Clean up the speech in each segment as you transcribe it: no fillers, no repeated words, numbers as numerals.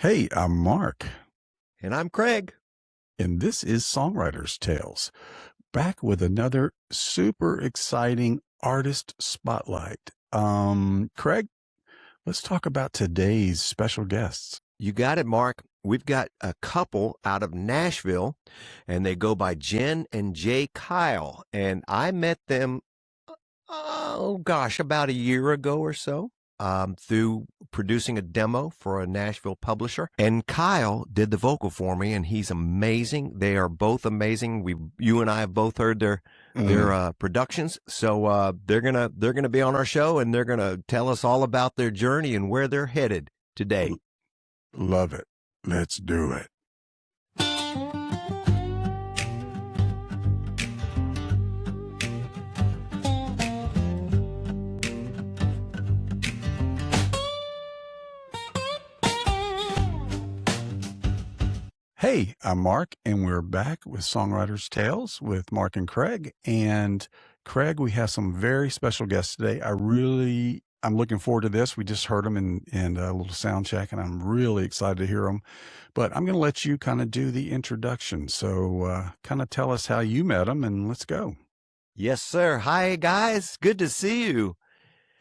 Hey, I'm Mark, And I'm Craig. and this is Songwriters Tales, back with another super exciting artist spotlight. Craig, let's talk about today's special guests. You got it, Mark. We've got a couple out of Nashville, and they go by Jenn and Jay Kyle. And I met them, about a year ago or so, through producing a demo for a Nashville publisher. And Kyle did the vocal for me, and he's amazing. They are both amazing. You and I have both heard their productions, so they're gonna be on our show, and they're gonna tell us all about their journey and where they're headed today. Love it. Let's do it. Hey, I'm Mark, and we're back with Songwriters Tales with Mark and Craig. And Craig, we have some very special guests today. I'm looking forward to this. We just heard them in a little sound check, and I'm really excited to hear them. But I'm going to let you kind of do the introduction. So kind of tell us how you met them, and let's go. Yes, sir. Hi, guys. Good to see you.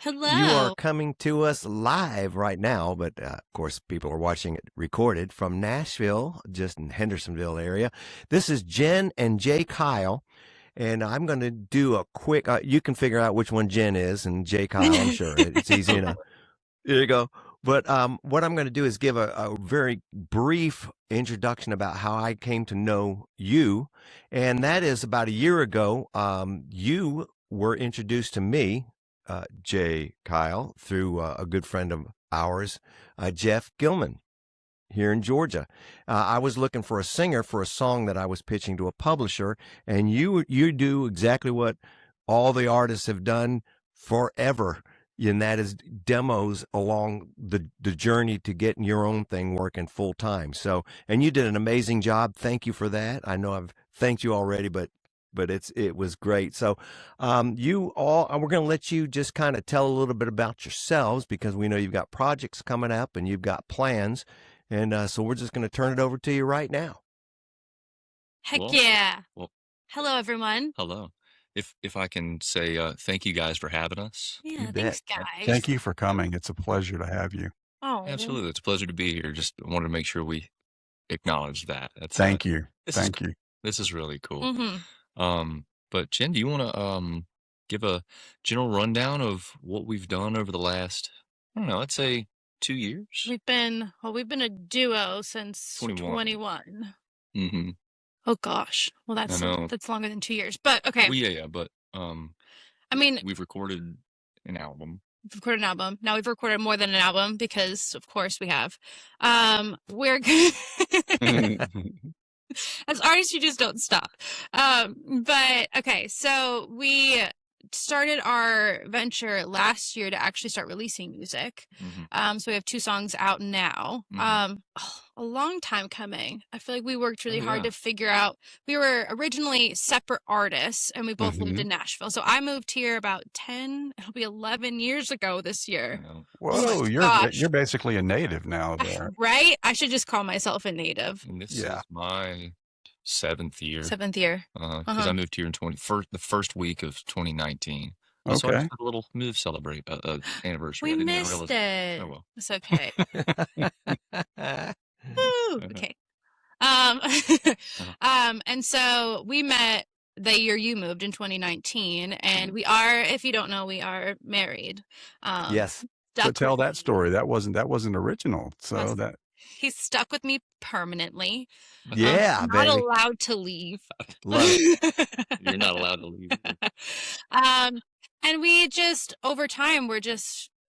Hello. You are coming to us live right now, but of course, people are watching it recorded from Nashville, just in Hendersonville area. This is Jenn and Jay Kyle, and I'm going to do a quick. You can figure out which one Jenn is, and Jay Kyle, I'm sure it's easy enough. There you go. But what I'm going to do is give a very brief introduction about how I came to know you, and that is about a year ago. You were introduced to me, Jay Kyle, through a good friend of ours, Jeff Gilman, here in Georgia. I was looking for a singer for a song that I was pitching to a publisher, and you do exactly what all the artists have done forever, and that is demos along the journey to getting your own thing working full time. So, and you did an amazing job. Thank you for that. I know I've thanked you already, but it was great. So we're going to let you just kind of tell a little bit about yourselves, because we know you've got projects coming up and you've got plans. And so we're just going to turn it over to you right now. Heck Well, yeah. well, Hello, everyone. hello. If I can say thank you guys for having us. Yeah, You thanks, bet. guys. Thank you for coming. It's a pleasure to have you. Oh, Absolutely, it's a pleasure to be here. Just wanted to make sure we acknowledge that. That's Thank you. this is Thank you. this is really cool. Mm-hmm. But Jen, do you want to give a general rundown of what we've done over the last, I don't know, let's say 2 years? We've been a duo since 21. 21. Mm-hmm. Oh gosh. Well, I know. that's longer than 2 years. But okay. Well, yeah, but I mean, we've recorded an album. we've recorded an album. Now we've recorded more than an album because, of course, we have. We're as artists, you just don't stop. But okay, so we started our venture last year to actually start releasing music. Mhm. So we have 2 songs out now. Mhm. A long time coming. I feel like we worked really hard yeah. to figure out. We were originally separate artists, and we both lived in Nashville. So I moved here about 10, it'll be 11 years ago this I year. know. Whoa, gosh. you're basically a native now there. Right? I should just call myself a native. And this Yeah. is my 7th year. 7th year. Because I moved here in the first week of 2019. So I just Okay. had a little move celebrate anniversary. We I didn't even missed realize. it. Oh well. It's okay. Woo! Okay. And so we met the year you moved in 2019, and we are, if you don't know, we are married. Yes. So Stuck tell with that me. story. That wasn't original. So Yes. that He's stuck with me permanently. Yeah, Not baby. allowed to leave. Love it. You're not allowed to leave. And we just, over time,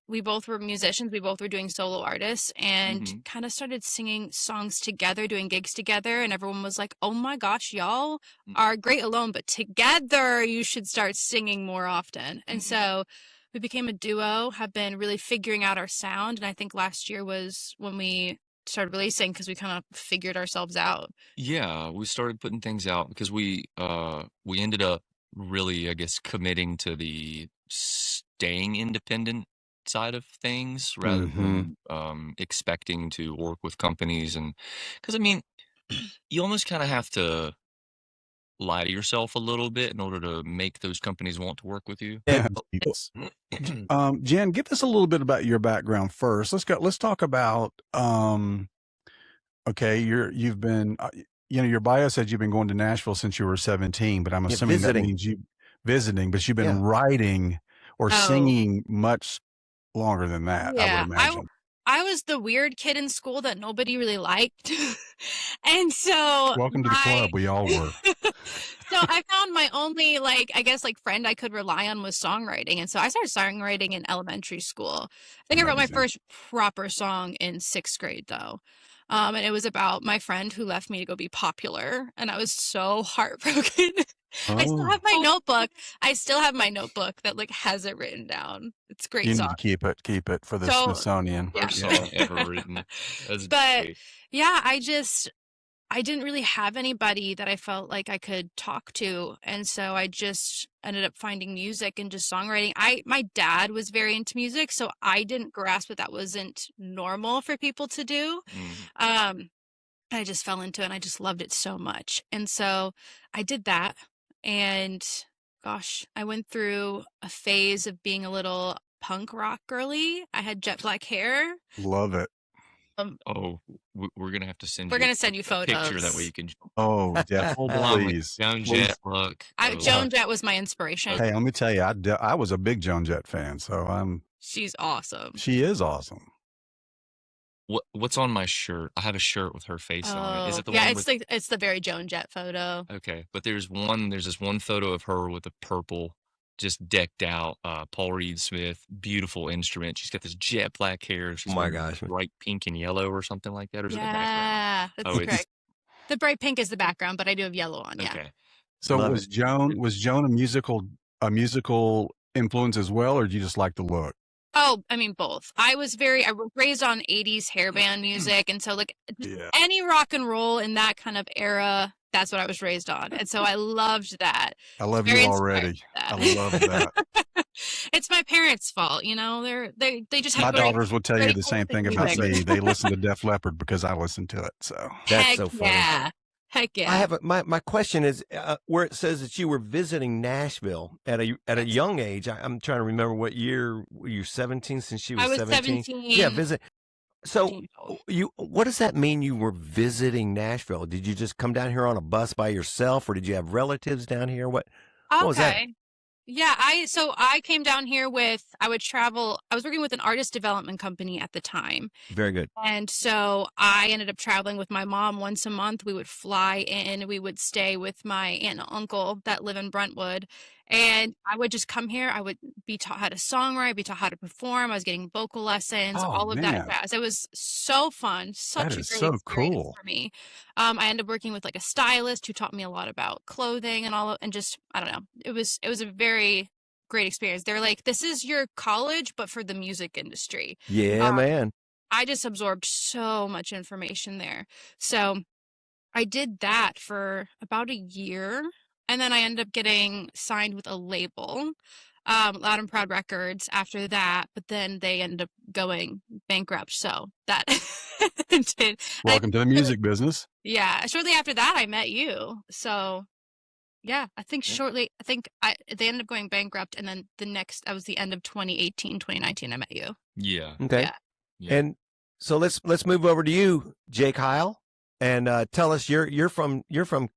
we both were musicians. We both were doing solo artists, and kind of started singing songs together, doing gigs together. And everyone was like, oh my gosh, y'all are great alone, but together you should start singing more often. And so we became a duo, have been really figuring out our sound. And I think last year was when we started releasing, because we kind of figured ourselves out. Yeah, we started putting things out because we ended up really, I guess, committing to the staying independent side of things rather than expecting to work with companies. And because I mean, you almost kind of have to lie to yourself a little bit in order to make those companies want to work with you. Yes. Jenn, give us a little bit about your background first. Let's talk about, okay, you've been, your bio said you've been going to Nashville since you were 17, but I'm assuming that means you visiting, but you've been writing or singing much longer than that, I would imagine. I was the weird kid in school that nobody really liked. And so welcome to the club. We all were. So I found my only, friend I could rely on was songwriting. And so I started songwriting in elementary school. I think I wrote my first proper song in 6th grade, though. And it was about my friend who left me to go be popular. And I was so heartbroken. I still have my notebook. That has it written down. It's a great You song. need to keep it for the Smithsonian. First song ever written. But yeah, I didn't really have anybody that I felt like I could talk to. And so I just ended up finding music and just songwriting. My dad was very into music, so I didn't grasp that wasn't normal for people to do. I just fell into it and I just loved it so much. And so I did that. And gosh, I went through a phase of being a little punk rock girly. I had jet black hair. Love it. We're gonna have to send. We're gonna send you photos. Picture that way you can. Oh, definitely. Please. Joan Jett look. Joan Jett was my inspiration. Hey, let me tell you, I was a big Joan Jett fan, so she's awesome. She is awesome. What's on my shirt? I have a shirt with her face on it. Is it the one? Yeah, it's the very Joan Jett photo. Okay, but there's this one photo of her with a purple, just decked out, Paul Reed Smith, beautiful instrument. She's got this jet black hair. She's bright pink and yellow or something like that. Or is it the background? That's correct. The bright pink is the background, but I do have yellow on. Yeah. Okay. So was Joan a musical influence as well, or did you just like the look? Oh, I mean, both. I was raised on 80s hairband music. And so any rock and roll in that kind of era, that's what I was raised on. And so I loved that. I love you already. I love that. It's my parents' fault. They just have my daughters will tell you the same thing about me. They listen to Def Leppard because I listen to it. So that's so funny. Yeah. Heck yeah. I have my question is where it says that you were visiting Nashville at a young age. I'm trying to remember what year were you 17 since she was 17? I was 17. Yeah, visit. So what does that mean you were visiting Nashville? Did you just come down here on a bus by yourself or did you have relatives down here? What was that? Yeah, I came down here I would travel. I was working with an artist development company at the time. Very good. And so I ended up traveling with my mom once a month. We would fly in, we would stay with my aunt and uncle that live in Brentwood. And I would just come here. I would be taught how to songwrite, be taught how to perform. I was getting vocal lessons, all of that jazz. It was so fun. Such a great experience for me. I ended up working with a stylist who taught me a lot about clothing and I don't know. It was a very great experience. They're like, this is your college, but for the music industry. Yeah, man. I just absorbed so much information there. So I did that for about a year. And then I ended up getting signed with a label, Loud and Proud Records after that. But then they ended up going bankrupt. So that did. Welcome to the music business. Yeah. Shortly after that, I met you. So yeah, I think they ended up going bankrupt. And then that was the end of 2018, 2019, I met you. Yeah. Okay. Yeah. And so let's move over to you, Jake Heil. And tell us, you're from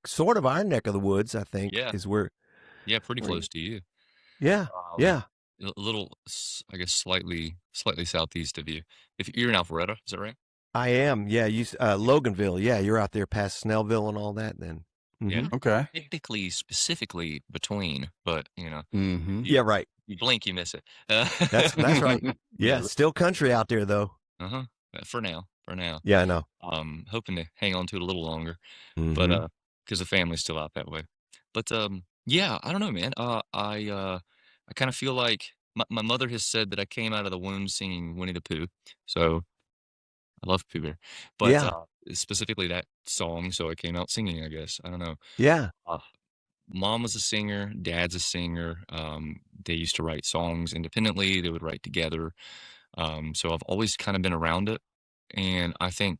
sort of our neck of the woods, I think. Yeah. Is where. Yeah, pretty close to you. Yeah. Yeah. A little, I guess, slightly southeast of you. If you're in Alpharetta, is that right? I am. Yeah. Loganville. Yeah, you're out there past Snellville and all that. Then. Yeah. Okay. Technically, specifically between, but Yeah. Right. You blink, you miss it. That's right. Yeah. Still country out there, though. For now. Yeah, I know. Hoping to hang on to it a little longer, but because the family's still out that way. But yeah, I don't know, man. I kind of feel like my mother has said that I came out of the womb singing Winnie the Pooh, so I love Pooh Bear, but specifically that song. So I came out singing, I guess. I don't know. Yeah. mom was a singer, dad's a singer. They used to write songs independently. They would write together. So I've always kind of been around it. And I don't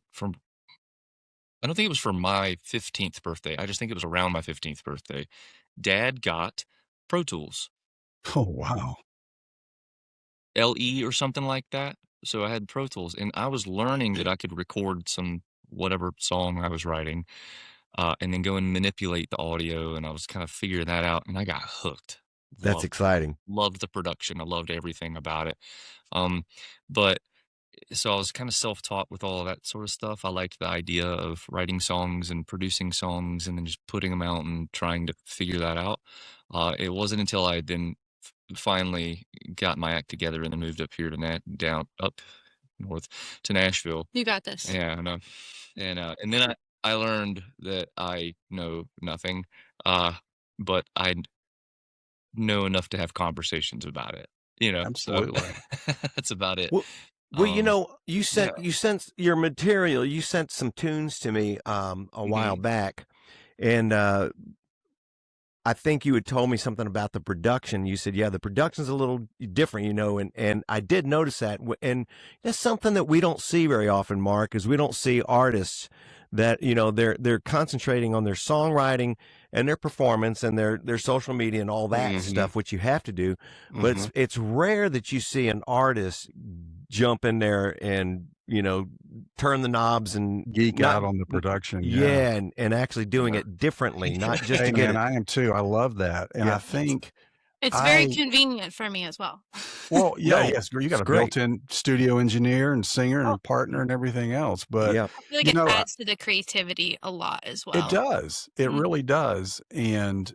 think it was for my 15th birthday. I just think it was around my 15th birthday. Dad got Pro Tools, Oh, wow. LE or something like that. So I had Pro Tools, and I was learning that I could record some whatever song I was writing, and then go and manipulate the audio. And I was kind of figuring that out, and I got hooked. That's exciting. Loved the production. I loved everything about it. But so I was kind of self-taught with all of that sort of stuff. I liked the idea of writing songs and producing songs and then just putting them out and trying to figure that out. It wasn't until I then finally got my act together and then moved up here to down up north to Nashville. You got this. Yeah, I know. And then I learned that I know nothing, but I know enough to have conversations about it. Absolutely. So that's about it. Well, you sent your material. You sent some tunes to me a while back, and I think you had told me something about the production. You said, yeah, the production's a little different, and I did notice that. And that's something that we don't see very often, Mark, is we don't see artists that, they're concentrating on their songwriting and their performance and their social media and all that stuff, which you have to do. But it's rare that you see an artist jump in there and, turn the knobs and geek out on the production. Yeah. And actually doing it differently, not just to get it. I am too. I love that. And I think it's very convenient for me as well. Well, yeah, yes, you got a built-in studio engineer and singer and a partner and everything else. But I feel like it adds to the creativity a lot as well. It does. It really does. And,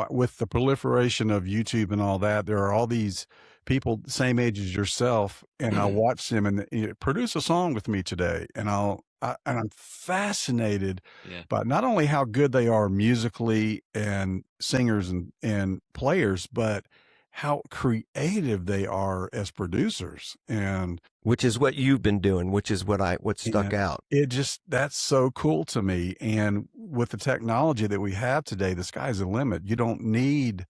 with the proliferation of YouTube and all that, there are all these people the same age as yourself, and I watch them and produce a song with me today. And I'm fascinated by not only how good they are musically and singers and players, but how creative they are as producers. And which is what you've been doing, which is what stuck out. That's so cool to me. And with the technology that we have today, the sky's the limit. You don't need,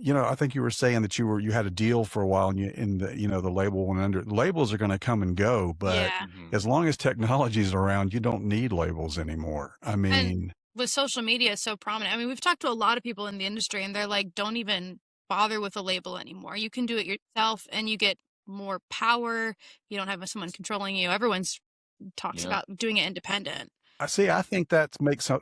I think you were saying that you had a deal for a while and the label went under. Labels are going to come and go, but as long as technology is around, you don't need labels anymore. I mean, and with social media so prominent, I mean, we've talked to a lot of people in the industry and they're like, don't even bother with a label anymore. You can do it yourself and you get more power. You don't have someone controlling you. Everyone's talks about doing it independent. I think that makes I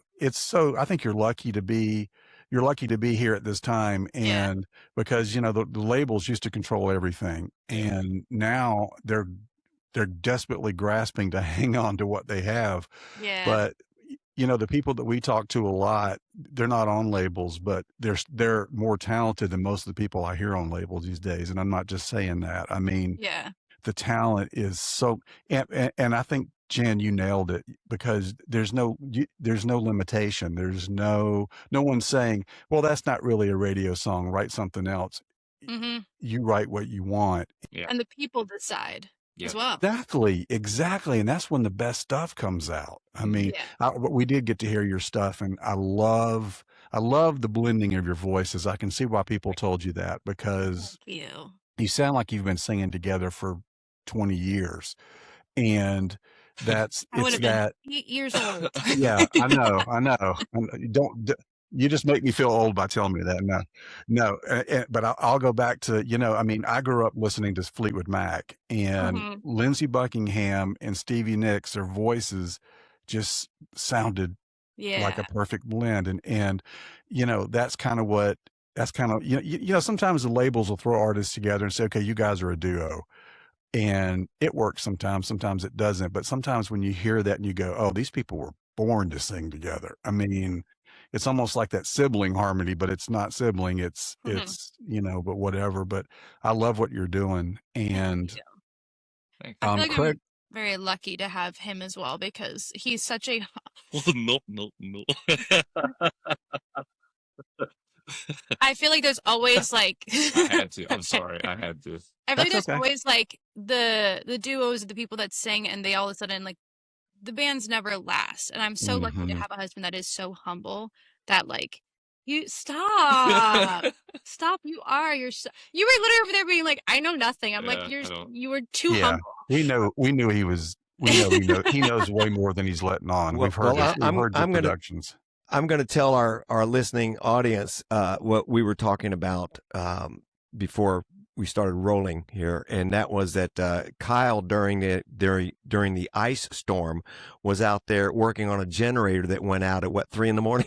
think you're lucky to be here at this time. And because, the labels used to control everything, and now they're desperately grasping to hang on to what they have. Yeah. But the people that we talk to a lot, they're not on labels, but they're more talented than most of the people I hear on labels these days. And I'm not just saying that. I mean, the talent is so, and I think, Jen, you nailed it, because there's no limitation. There's no one saying, well, that's not really a radio song, write something else. You write what you want. And the people decide. As well. Exactly. And that's when the best stuff comes out. I mean, we did get to hear your stuff, and I love the blending of your voices. I can see why people told you that, because you sound like you've been singing together for 20 years. And I would have been 8 years old. Yeah, I know. You just make me feel old by telling me that. No. But I'll go back to, I grew up listening to Fleetwood Mac, and Lindsey Buckingham and Stevie Nicks, their voices just sounded like a perfect blend. And that's kind of sometimes the labels will throw artists together and say, okay, you guys are a duo. And it works sometimes it doesn't. But sometimes when you hear that and you go, oh, these people were born to sing together. I mean, it's almost like that sibling harmony, but it's not sibling. It's but whatever. But I love what you're doing. And I feel like Craig, I'm very lucky to have him as well, because he's such a no. I feel like there's always like I had to. I'm sorry. I had to. I feel like there's always like the duos, the people that sing, and they all of a sudden, like, the bands never last. And I'm so lucky to have a husband that is so humble that, like, You stop. Stop. You were literally over there being like, I know nothing. I'm like, you were too humble. We knew he was. He knows way more than he's letting on. We've heard your productions. I'm going to tell our listening audience what we were talking about before we started rolling here, and that was that Kyle during the ice storm was out there working on a generator that went out at 3 a.m.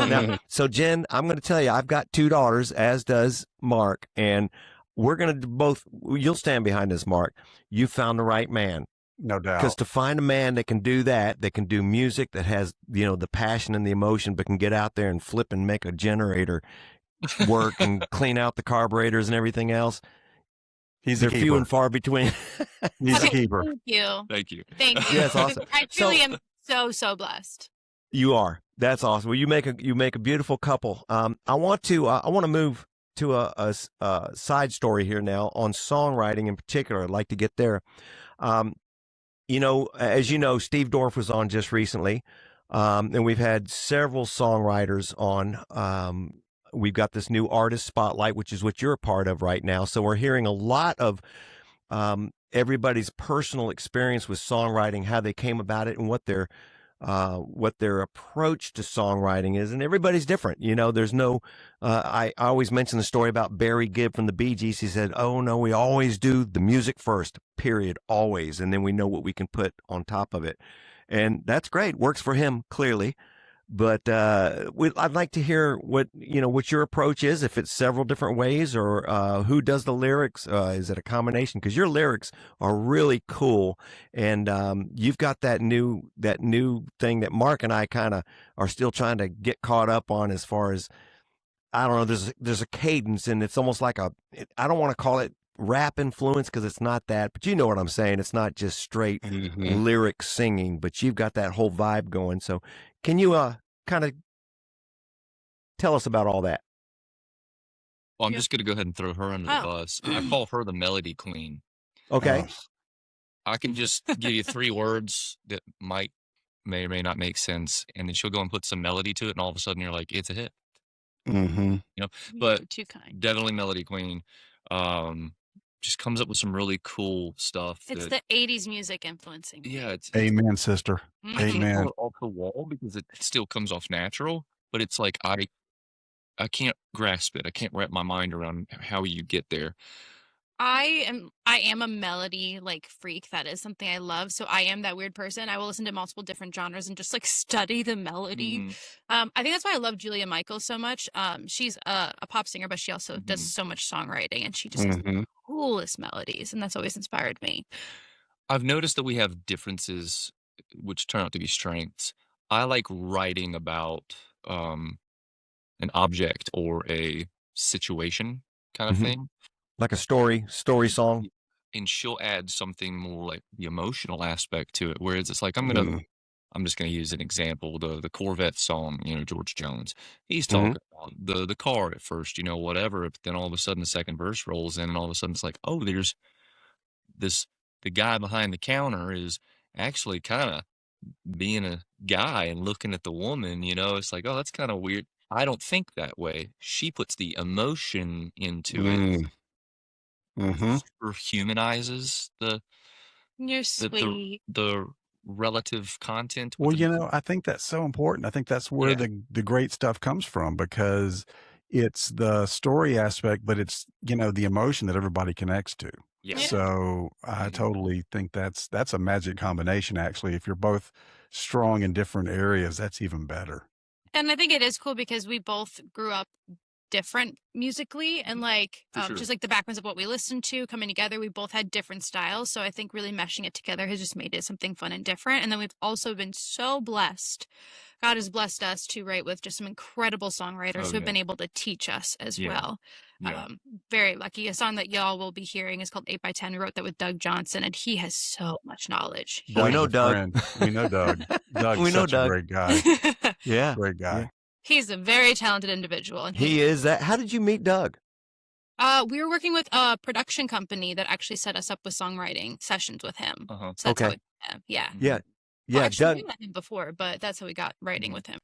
Now, so Jenn, I'm going to tell you, I've got 2 daughters, as does Mark, and we're going to you'll stand behind this, Mark. You found the right man. No doubt. Because to find a man that can do that can do music, that has, the passion and the emotion, but can get out there and flip and make a generator work and clean out the carburetors and everything else. They're few and far between. He's a keeper. Thank you. Yeah, that's awesome. I truly am so blessed. You are. That's awesome. Well, you make a beautiful couple. I want to move to a side story here now on songwriting in particular. I'd like to get there. As you know, Steve Dorff was on just recently, and we've had several songwriters on. We've got this new artist spotlight, which is what you're a part of right now. So we're hearing a lot of everybody's personal experience with songwriting, how they came about it, and what their approach to songwriting is. And everybody's different. There's no, I always mention the story about Barry Gibb from the Bee Gees. He said, "Oh no, we always do the music first, period, always. And then we know what we can put on top of it." And that's great. Works for him, clearly. But I'd like to hear what your approach is, if it's several different ways, or who does the lyrics. Is it a combination? Because your lyrics are really cool, and you've got that new thing that Mark and I kind of are still trying to get caught up on, as far as, I don't know, there's a cadence, and it's almost like I don't want to call it rap influence, because it's not that, but you know what I'm saying. It's not just straight lyric singing, but you've got that whole vibe going. So can you kind of tell us about all that? Well, I'm just going to go ahead and throw her under the bus. I call her the melody queen. Okay. I can just give you 3 words that may or may not make sense, and then she'll go and put some melody to it, and all of a sudden you're like, it's a hit. But too kind. Definitely melody queen. Just comes up with some really cool stuff. It's the 80s music influencing. Yeah. Amen, sister. I can't Amen. pull it off the wall because it still comes off natural, but it's like I can't grasp it. I can't wrap my mind around how you get there. I am a melody freak. That is something I love. So I am that weird person. I will listen to multiple different genres and just study the melody. I think that's why I love Julia Michaels so much. She's a pop singer, but she also does so much songwriting, and she just has the coolest melodies, and that's always inspired me. I've noticed that we have differences, which turn out to be strengths. I like writing about an object or a situation kind of thing. Like a story song. And she'll add something more like the emotional aspect to it. Whereas it's like, I'm just gonna use an example, the Corvette song, George Jones. He's talking about the car at first, whatever, but then all of a sudden the second verse rolls in, and all of a sudden it's like, oh, there's the guy behind the counter is actually kind of being a guy and looking at the woman, it's like, oh, that's kind of weird. I don't think that way. She puts the emotion into it. Super humanizes You're sweet. the relative content. Well, I think that's so important. I think that's where the great stuff comes from, because it's the story aspect, but it's, the emotion that everybody connects to. Yeah. So I totally think that's a magic combination, actually. If you're both strong in different areas, that's even better. And I think it is cool because we both grew up different musically, and just the backgrounds of what we listened to coming together, we both had different styles. So I think really meshing it together has just made it something fun and different. And then we've also been so blessed. God has blessed us to write with just some incredible songwriters who have been able to teach us as well. Yeah. Very lucky. A song that y'all will be hearing is called 8x10. We wrote that with Doug Johnson, and he has so much knowledge. We know Doug. We know Doug. Doug's such a great guy. Yeah. Great guy. Yeah. He's a very talented individual. And he is that. How did you meet Doug? We were working with a production company that actually set us up with songwriting sessions with him. So that's how we met him. Yeah. Yeah. Well, actually, Doug. we met him before, but that's how we got writing with him.